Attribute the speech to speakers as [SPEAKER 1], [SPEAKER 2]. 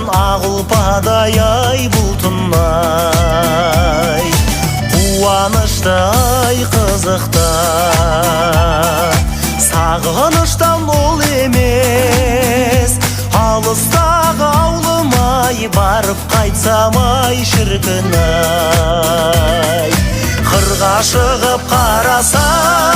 [SPEAKER 1] ақ ұлпадай ай бұлтынай, қуанышты ай қызықта, сағыныштан ол емес алыстағы ауылым-ай, барып қайтсам-ай шіркін-ай. Қырға шығып қарасам